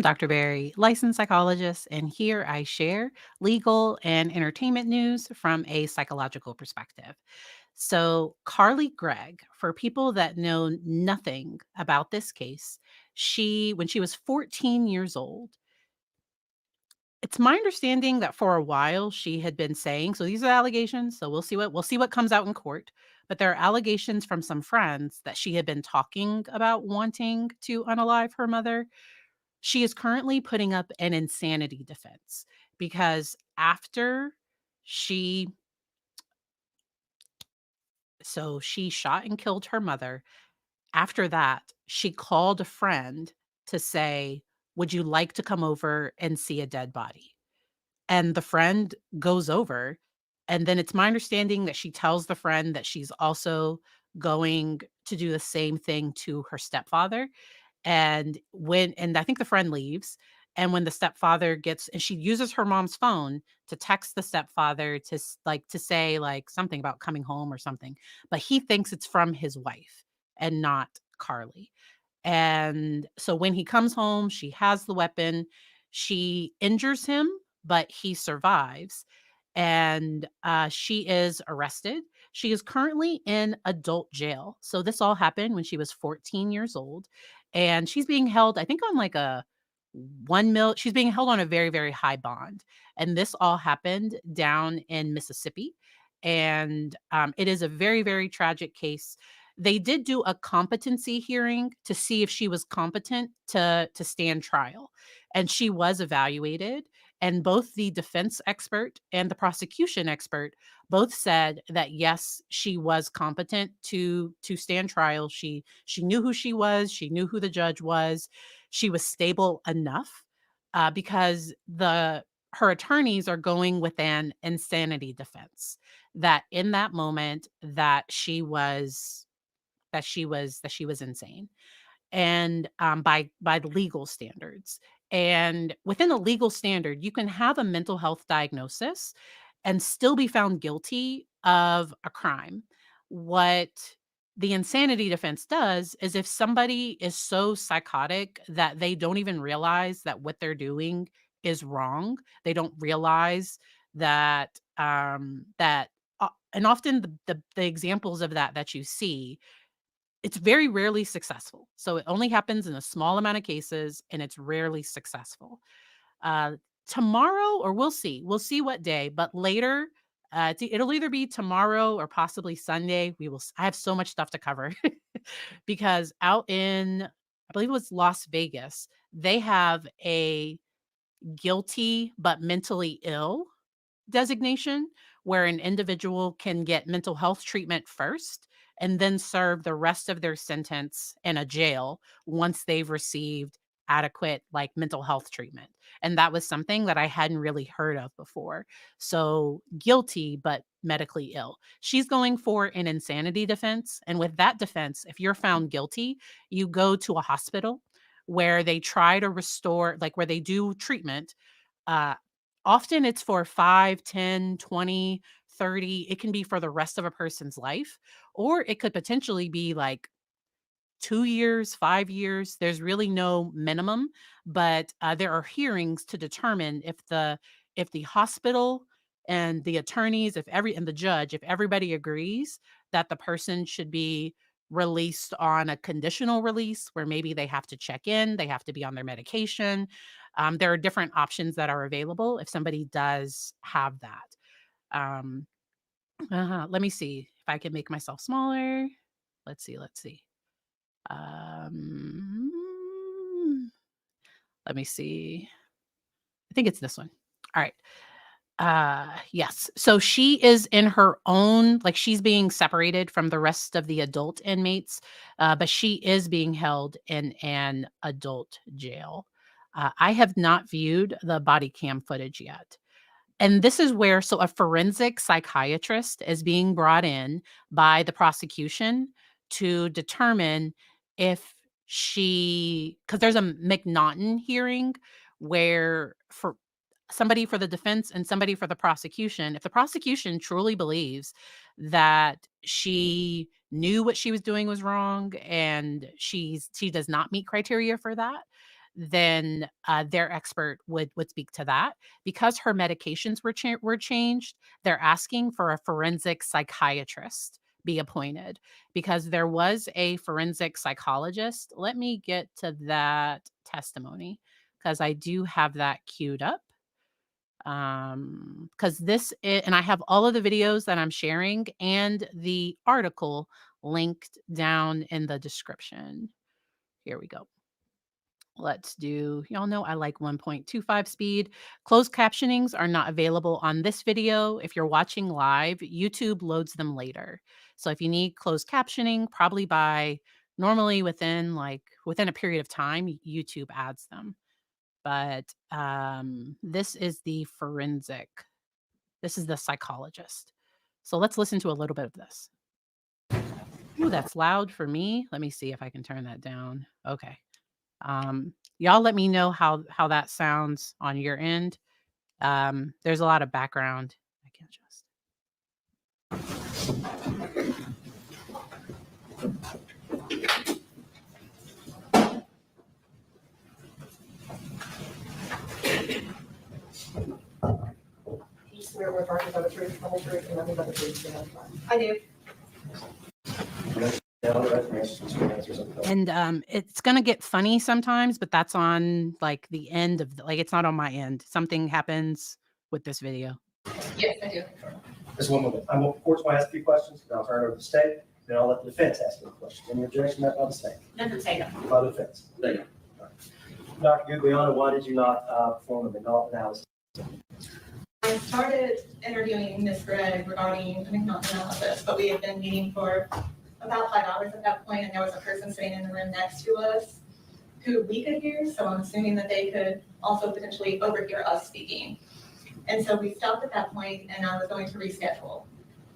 Dr. Berry, licensed psychologist, and here I share legal and entertainment news from a psychological perspective. So, Carly Gregg, for people that know nothing about this case, when she was 14 years old, it's my understanding that for a while she had been saying, so these are allegations, so we'll see what comes out in court, but there are allegations from some friends that she had been talking about wanting to unalive her mother. She is currently putting up an insanity defense because after she she shot and killed her mother. After that, she called a friend to say, "Would you like to come over and see a dead body?" And the friend goes over, and then it's my understanding that she tells the friend that she's also going to do the same thing to her stepfather. And I think the friend leaves, and when the stepfather gets and she uses her mom's phone to text the stepfather to say, like, something about coming home or something, but he thinks it's from his wife and not Carly. And so when he comes home, she has the weapon. She injures him, but he survives. And she is arrested. She is currently in adult jail. So this all happened when she was 14 years old. And she's being held, I think, on like a 1 mil. She's being held on a very, very high bond. And this all happened down in Mississippi. And it is a very, very tragic case. They did do a competency hearing to see if she was competent to stand trial, and she was evaluated, and both the defense expert and the prosecution expert both said that, yes, she was competent to stand trial. She knew who she was, she knew who the judge was. She was stable enough, because the her attorneys are going with an insanity defense, that in that moment that she was insane, and by the legal standards. And within a legal standard, you can have a mental health diagnosis and still be found guilty of a crime. What the insanity defense does is, if somebody is so psychotic that they don't even realize that what they're doing is wrong, they don't realize and often the examples of that you see, it's very rarely successful. So it only happens in a small amount of cases, and it's rarely successful. Uh, Tomorrow, or we'll see what day, but later, it'll either be tomorrow or possibly Sunday. I have so much stuff to cover because out in, I believe it was Las Vegas, they have a guilty but mentally ill designation, where an individual can get mental health treatment first and then serve the rest of their sentence in a jail once they've received adequate, like, mental health treatment. And that was something that I hadn't really heard of before. So, guilty but medically ill. She's going for an insanity defense. And with that defense, if you're found guilty, you go to a hospital where they try to restore, like, where they do treatment. uh, Often it's for 5, 10, 20, 30. It can be for the rest of a person's life, or it could potentially be like 2 years, 5 years. There's really no minimum, but there are hearings to determine if the hospital and the attorneys, and the judge, if everybody agrees that the person should be released on a conditional release, where maybe they have to check in, they have to be on their medication. There are different options that are available if somebody does have that. Um, Let me see if I can make myself smaller. Let's see. Um, Let me see. I think it's this one. All right. Yes. So she is in her own, like, she's being separated from the rest of the adult inmates, but she is being held in an adult jail. I have not viewed the body cam footage yet. And this is where, so a forensic psychiatrist is being brought in by the prosecution to determine if because there's a McNaughton hearing where, for somebody for the defense and somebody for the prosecution, if the prosecution truly believes that she knew what she was doing was wrong and she does not meet criteria for that, then their expert would speak to that. Because her medications were changed, they're asking for a forensic psychiatrist be appointed because there was a forensic psychologist. Let me get to that testimony because I do have that queued up. Because and I have all of the videos that I'm sharing and the article linked down in the description. Here we go. Let's do, y'all know I like 1.25 speed. Closed captionings are not available on this video. If you're watching live, YouTube loads them later. So if you need closed captioning, probably by normally within a period of time, YouTube adds them. But this is the forensic. This is the psychologist. So let's listen to a little bit of this. Ooh, that's loud for me. Let me see if I can turn that down. Okay. Y'all let me know how that sounds on your end. There's a lot of background. I can adjust. You swear we're talking about the truth, the whole truth, and nothing but the truth. I do. And it's gonna get funny sometimes, but that's on like the end of it's not on my end. Something happens with this video. Yes, I do. Just one moment. I'm of course going to ask a few questions, then I'll turn it over to the state, then I'll let the defense ask you a question. Any objection to that by the state? Never say no. By the defense? There. Dr. Guglielmo, why did you not perform a McNaught analysis? I started interviewing Ms. Gregg regarding, not analysis, but we had been meeting for about 5 hours at that point, and there was a person sitting in the room next to us who we could hear, so I'm assuming that they could also potentially overhear us speaking. And so we stopped at that point, and I was going to reschedule.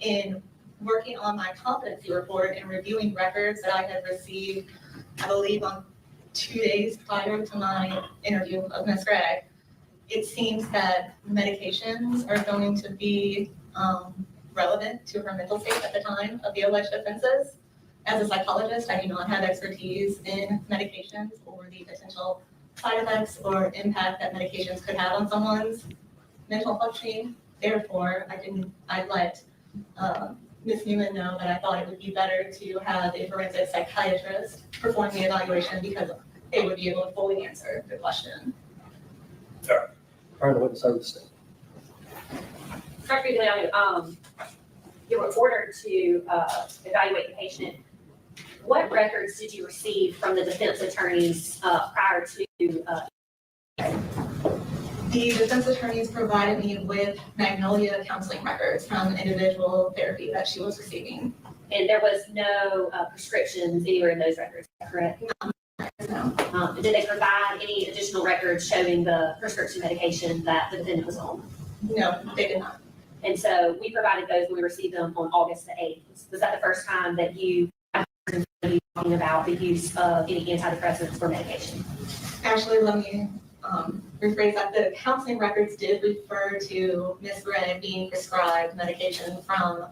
In working on my competency report and reviewing records that I had received, I believe on 2 days prior to my interview of Ms. Gregg, it seems that medications are going to be relevant to her mental state at the time of the alleged offenses. As a psychologist, I do not have expertise in medications or the potential side effects or impact that medications could have on someone's mental functioning. Therefore, I let Ms. Newman know that I thought it would be better to have a forensic psychiatrist perform the evaluation because they would be able to fully answer the question. Sure. Turn the witness over to the state. Dr. Guglielmo, you were ordered to evaluate the patient. What records did you receive from the defense attorneys prior to? The defense attorneys provided me with Magnolia counseling records from individual therapy that she was receiving. And there was no prescriptions anywhere in those records, correct? No. Did they provide any additional records showing the prescription medication that the defendant was on? No, they did not. And so we provided those when we received them on August the 8th. Was that the first time that you were talking about the use of any antidepressants for medication? Actually, let me rephrase that. The counseling records did refer to Ms. Gregg being prescribed medication from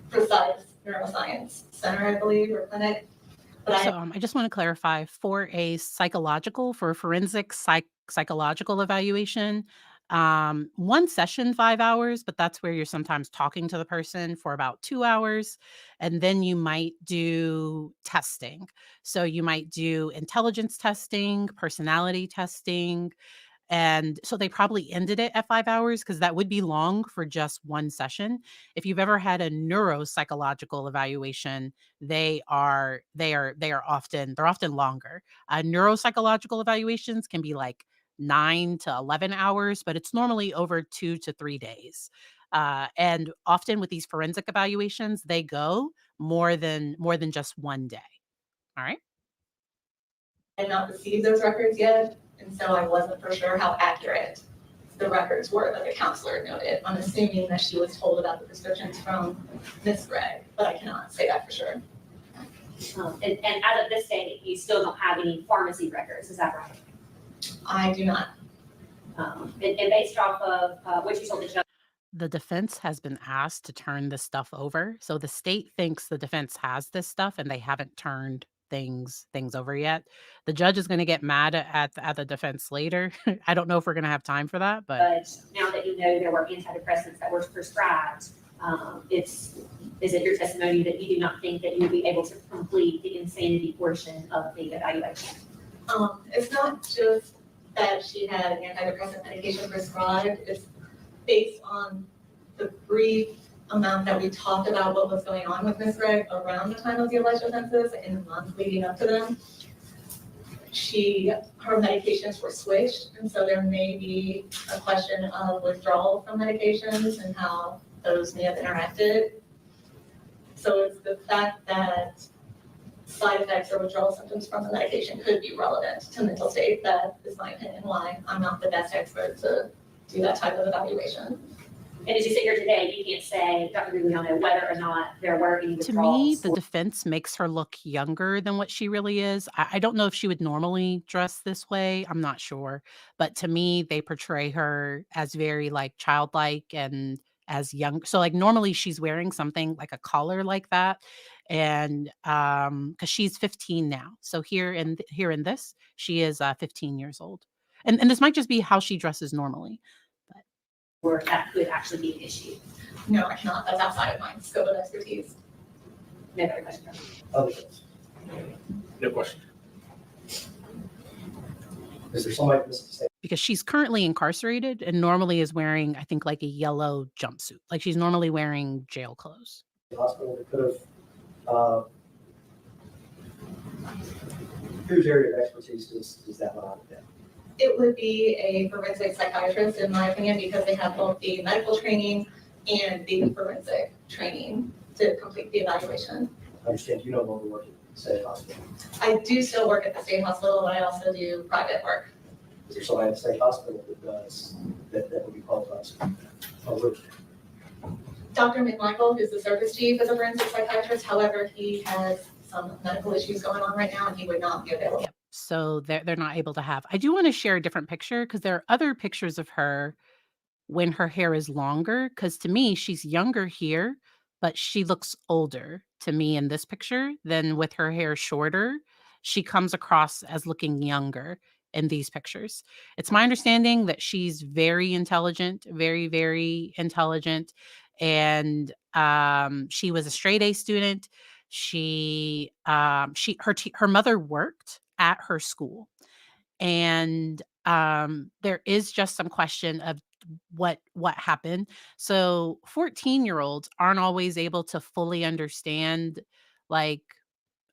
Precise Neuroscience Center, I believe, or clinic. But So I just want to clarify for a forensic psychological evaluation, one session, 5 hours, but that's where you're sometimes talking to the person for about 2 hours. And then you might do testing. So you might do intelligence testing, personality testing. And so they probably ended it at 5 hours because that would be long for just one session. If you've ever had a neuropsychological evaluation, they're often longer. Neuropsychological evaluations can be like 9 to 11 hours, but it's normally over 2 to 3 days. And often with these forensic evaluations, they go more than just one day. All right. I had not received those records yet, and so I wasn't for sure how accurate the records were that the counselor noted. I'm assuming that she was told about the prescriptions from Ms. Gregg, but I cannot say that for sure. And as of this date, you still don't have any pharmacy records, is that right? I do not. And based off of what you told the judge. The defense has been asked to turn this stuff over. So the state thinks the defense has this stuff and they haven't turned things over yet. The judge is gonna get mad at the defense later. I don't know if we're gonna have time for that, but But now that you know there were antidepressants that were prescribed, is it your testimony that you do not think that you would be able to complete the insanity portion of the evaluation? It's not just that she had antidepressant medication prescribed, it's based on the brief amount that we talked about what was going on with Ms. Gregg around the time of the alleged offenses and the month leading up to them. Her medications were switched, and so there may be a question of withdrawal from medications and how those may have interacted. So it's the fact that side effects or withdrawal symptoms from the medication could be relevant to mental state. That is my opinion, why I'm not the best expert to do that type of evaluation. And as you sit here today, you can't say, Dr. Guglielmo, whether or not there were any to me, withdrawals. the defense makes her look younger than what she really is. I don't know if she would normally dress this way. I'm not sure. But to me, they portray her as very like childlike and as young. So like normally she's wearing something like a collar like that. And because she's 15 now. So here in this, she is 15 years old. And this might just be how she dresses normally. But Or that could actually be an issue. No, I cannot. That's outside of my scope of expertise. No other question. Other questions? No question. Is there somebody that wants to say? because she's currently incarcerated and normally is wearing, I think, like a yellow jumpsuit. Like she's normally wearing jail clothes. The hospital that could have, whose area of expertise does that lie within? It would be a forensic psychiatrist, in my opinion, because they have both the medical training and the forensic training to complete the evaluation. I understand you no longer work at the state hospital. I do still work at the state hospital, but I also do private work. Is there somebody at the state hospital that does, that would be qualified? Dr. McMichael, who's the service chief, is a forensic psychiatrist. However, he has some medical issues going on right now, and he would not be available. Yep. So they're not able to have. I do want to share a different picture because there are other pictures of her when her hair is longer. Because to me, she's younger here, but she looks older to me in this picture than with her hair shorter. She comes across as looking younger in these pictures. It's my understanding that she's very intelligent, very, very intelligent. And she was a straight A student. Her mother worked at her school, and there is just some question of what happened. So 14-year-olds aren't always able to fully understand, like,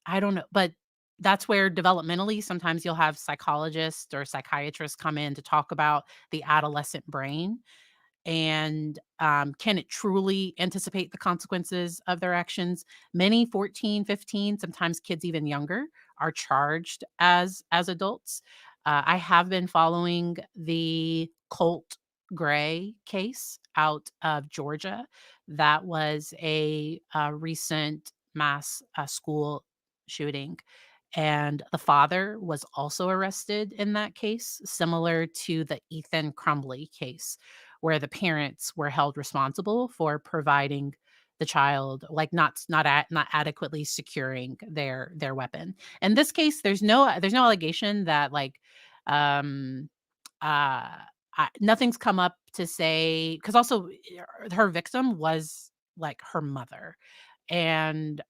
I don't know, but that's where developmentally sometimes you'll have psychologists or psychiatrists come in to talk about the adolescent brain and can it truly anticipate the consequences of their actions. Many 14, 15, sometimes kids even younger are charged as adults. I have been following the Colt Gray case out of Georgia. That was a recent mass school shooting, and the father was also arrested in that case, similar to the Ethan Crumbley case, where the parents were held responsible for providing the child, like not adequately securing their weapon. In this case, there's no allegation that like um uh nothing's come up to say, because also her victim was like her mother, and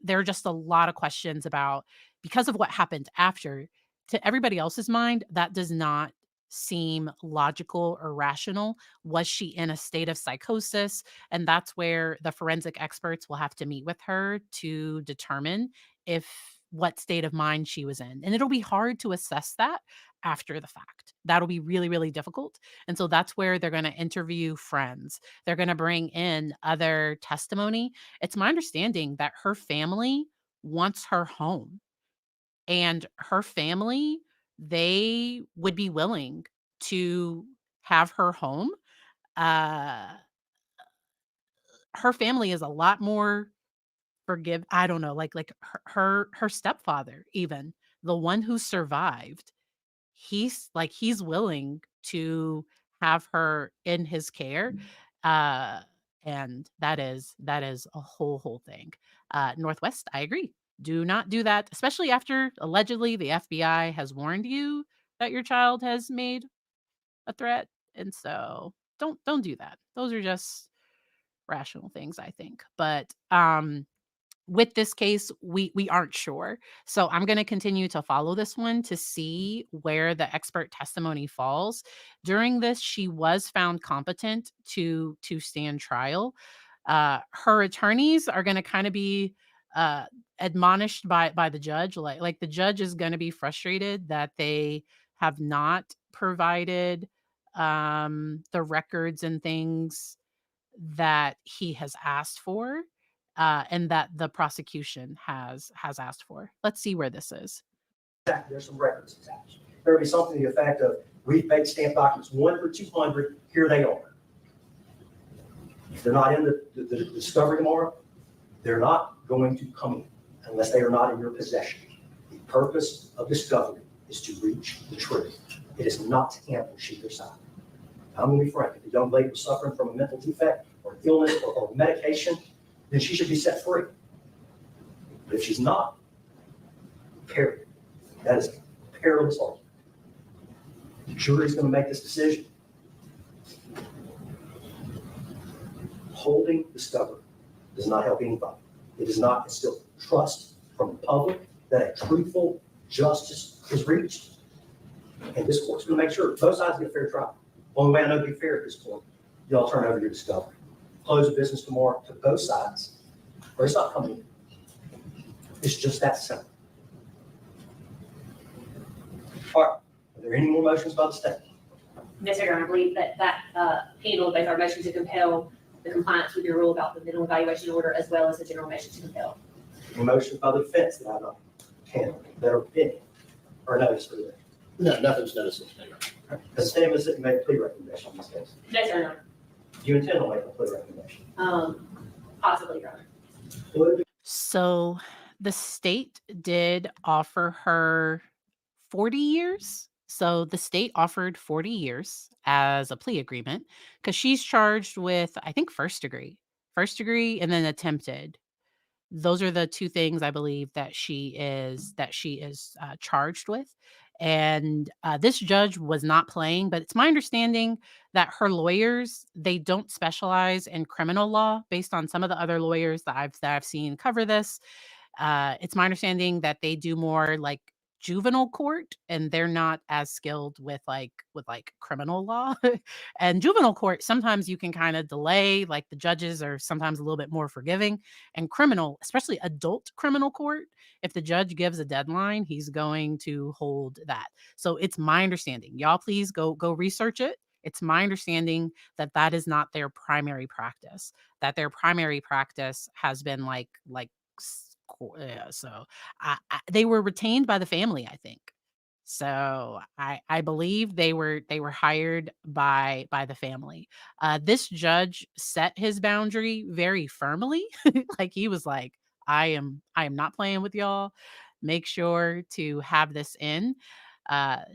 there are just a lot of questions about, because of what happened after, to everybody else's mind that does not seem logical or rational. Was she in a state of psychosis? And that's where the forensic experts will have to meet with her to determine if what state of mind she was in, and it'll be hard to assess that after the fact. That'll be really, really difficult. And so that's where they're going to interview friends, they're going to bring in other testimony. It's my understanding that her family wants her home, and her family, they would be willing to have her home. Uh, her family is a lot more I don't know, like her stepfather, even the one who survived. He's willing to have her in his care. Uh, and that is a whole thing. Northwest, I agree. Do not do that, especially after allegedly the FBI has warned you that your child has made a threat. And so don't do that. Those are just rational things, I think. But with this case, we aren't sure. So I'm going to continue to follow this one to see where the expert testimony falls. During this, she was found competent to stand trial. Her attorneys are going to kind of be uh, admonished by the judge. Like the judge is going to be frustrated that they have not provided the records and things that he has asked for, and that the prosecution has asked for. Let's see where this is. There's some records attached. There will be something to the effect of, we've made stamp documents 1 for 200, here they are. If they're not in the discovery tomorrow, they're not going to come in unless they are not in your possession. The purpose of discovery is to reach the truth. It is not to ambush either side. I'm going to be frank. If a young lady was suffering from a mental defect or illness or medication, then she should be set free. But if she's not, period. That is a perilous argument. The jury's going to make this decision. Holding discovery does not help anybody. It does not instill trust from the public that a truthful justice is reached. And this court's going to make sure both sides get a fair trial. Only way I know to be fair at this point, y'all turn over your discovery. Close the business tomorrow to both sides, or it's not coming in. It's just that simple. All right, are there any more motions by the state? Mr. Your Honor, I believe that handled both our motion to compel the compliance with your rule about the mental evaluation order as well as the general motion to compel. Any motions by the defense that I don't handle, that are pending, or notice for that? No, nothing's noticed. The same as it made a plea recommendation in this case. No, sir, no. Do you intend on making a plea recommendation? Possibly, Your Honor. Would So the state did offer her 40 years. So the state offered 40 years as a plea agreement because she's charged with, I think, first degree, and then attempted. Those are the two things I believe that she is charged with. And this judge was not playing, but it's my understanding that her lawyers, they don't specialize in criminal law based on some of the other lawyers that I've seen cover this. It's my understanding that they do more like juvenile court, and they're not as skilled with criminal law. And juvenile court, sometimes you can kind of delay, like the judges are sometimes a little bit more forgiving. And criminal, especially adult criminal court, if the judge gives a deadline, he's going to hold that. So it's my understanding. Y'all please go research it. It's my understanding that that is not their primary practice. That their primary practice has been yeah, so they were retained by the family, I think. So I believe they were hired by the family. This judge set his boundary very firmly. Like he was like, I am not playing with y'all. Make sure to have this in.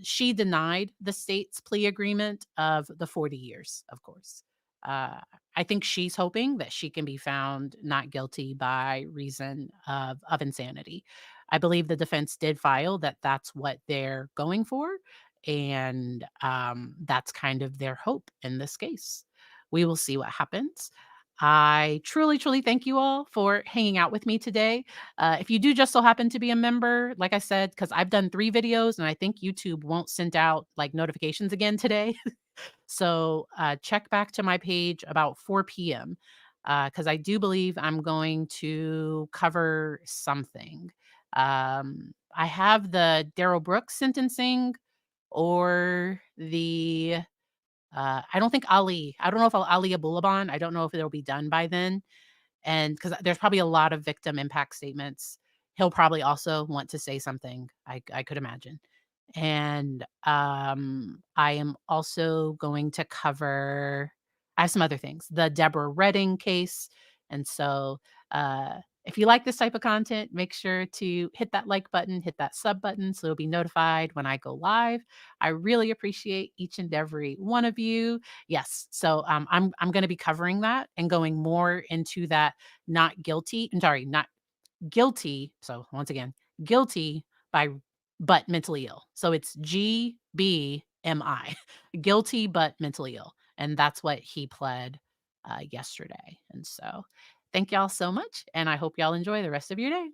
She denied the state's plea agreement of the 40 years, of course. Uh, I think she's hoping that she can be found not guilty by reason of insanity. I believe the defense did file that that's what they're going for, and that's kind of their hope in this case. We will see what happens. I truly, truly thank you all for hanging out with me today. If you do just so happen to be a member, like I said, because I've done 3 videos and I think YouTube won't send out like notifications again today. So check back to my page about 4 p.m. Because I do believe I'm going to cover something. I have the Darrell Brooks sentencing or the I don't think Ali. I don't know if Ali Abulaban. I don't know if it'll be done by then, and because there's probably a lot of victim impact statements. He'll probably also want to say something. I could imagine. And I am also going to cover. I have some other things. The Deborah Redding case, and so if you like this type of content, make sure to hit that like button, hit that sub button, so you'll be notified when I go live. I really appreciate each and every one of you. Yes, so I'm going to be covering that and going more into that not guilty. Sorry, not guilty. So once again, guilty by but mentally ill. So it's GBMI, guilty but mentally ill. And that's what he pled yesterday. And so thank y'all so much. And I hope y'all enjoy the rest of your day.